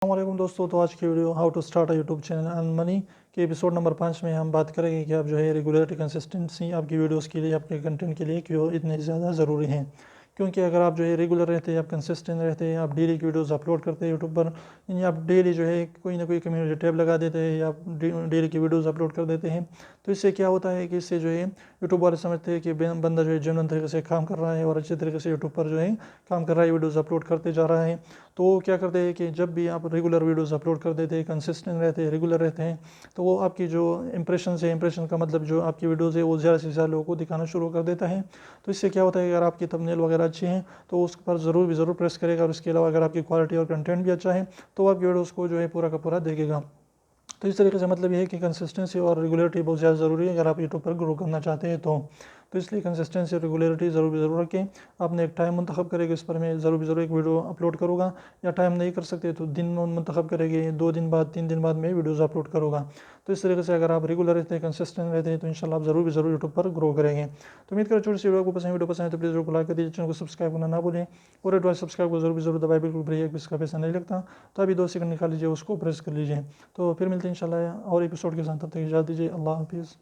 السلام علیکم دوستو، تو آج کی video how to start YouTube channel earn money کے ایپیسوڈ نمبر 5 میں ہم بات کریں گے کہ آپ جو ہے ریگولرٹی کنسسٹنسی آپ کی ویڈیوز کے لیے، آپ کے کنٹینٹ کے لیے کیوں اتنے زیادہ ضروری ہیں. کیونکہ اگر آپ جو ہے ریگولر رہتے ہیں، آپ کنسسٹنٹ رہتے ہیں، آپ ڈیلی کی ویڈیوز اپلوڈ کرتے ہیں یوٹیوب پر، یعنی آپ ڈیلی جو ہے کوئی نہ کوئی کمیونٹی ٹیب لگا دیتے ہیں یا ڈیلی کی ویڈیوز اپلوڈ کر دیتے ہیں، تو اس سے کیا ہوتا ہے کہ اس سے جو ہے یوٹیوب والے سمجھتے ہیں کہ بندہ جو ہے جنون طریقے سے کام کر رہا ہے اور اچھے طریقے سے یوٹیوب پر جو ہے کام کر رہا ہے، ویڈیوز اپلوڈ کرتے جا رہا ہے. تو وہ کیا کرتے ہیں کہ جب بھی آپ ریگولر ویڈیوز اپلوڈ کر دیتے ہیں، کنسسٹنٹ رہتے ہیں، ریگولر رہتے ہیں، تو وہ آپ کی جو امپریشن کا مطلب جو آپ کی ویڈیوز ہے وہ زیادہ سے زیادہ لوگوں کو دکھانا شروع کر دیتا ہے. تو اس سے کیا ہوتا ہے کہ اگر آپ کی تھمبنیل وغیرہ اچھی ہیں تو اس پر ضرور پریس کرے گا، اور اس کے علاوہ اگر آپ کی کوالٹی اور کنٹینٹ بھی اچھا ہے تو آپ کی ویڈیوز کو جو ہے پورا کا پورا دیکھے گا. تو اس طریقے سے مطلب یہ ہے کہ کنسسٹنسی اور ریگولیرٹی بہت زیادہ ضروری ہے اگر آپ یوٹیوب پر گرو کرنا چاہتے ہیں تو اس لیے کنسسٹنسی اور ریگولیرٹی ضرور رکھیں. آپ نے ایک ٹائم منتخب کرے گا، اس پر میں ضرور ایک ویڈیو اپلوڈ کروں گا، یا ٹائم نہیں کر سکتے تو دن منتخب کرے گے، 2 دن بعد 3 دن بعد میں ویڈیوز اپلوڈ کروں گا. تو اس طریقے سے اگر آپ ریگولر رہتے ہیں، کنسسٹنٹ رہتے ہیں، تو انشاءاللہ آپ ضرور یوٹیوب پر گرو کریں گے. تو امید کروں چھوٹی سی ویڈیو پسند ہے تو پلیز ویڈیو کو لائک کر دیجیے، چینل کو سبسکرائب کرنا نہ بھولیں، اور ریڈ والے سبسکرائب کو ضرور دبائیں، بالکل فری ہے، اس کا پیسہ نہیں لگتا. تو ابھی 2 سیکنڈ نکال لیجیے، اس کو پریس کر لیجیے. تو پھر ملتے ہیں انشاءاللہ اور ایپیسوڈ کے ساتھ، تب تک اجازت دیجیے. اللہ حافظ.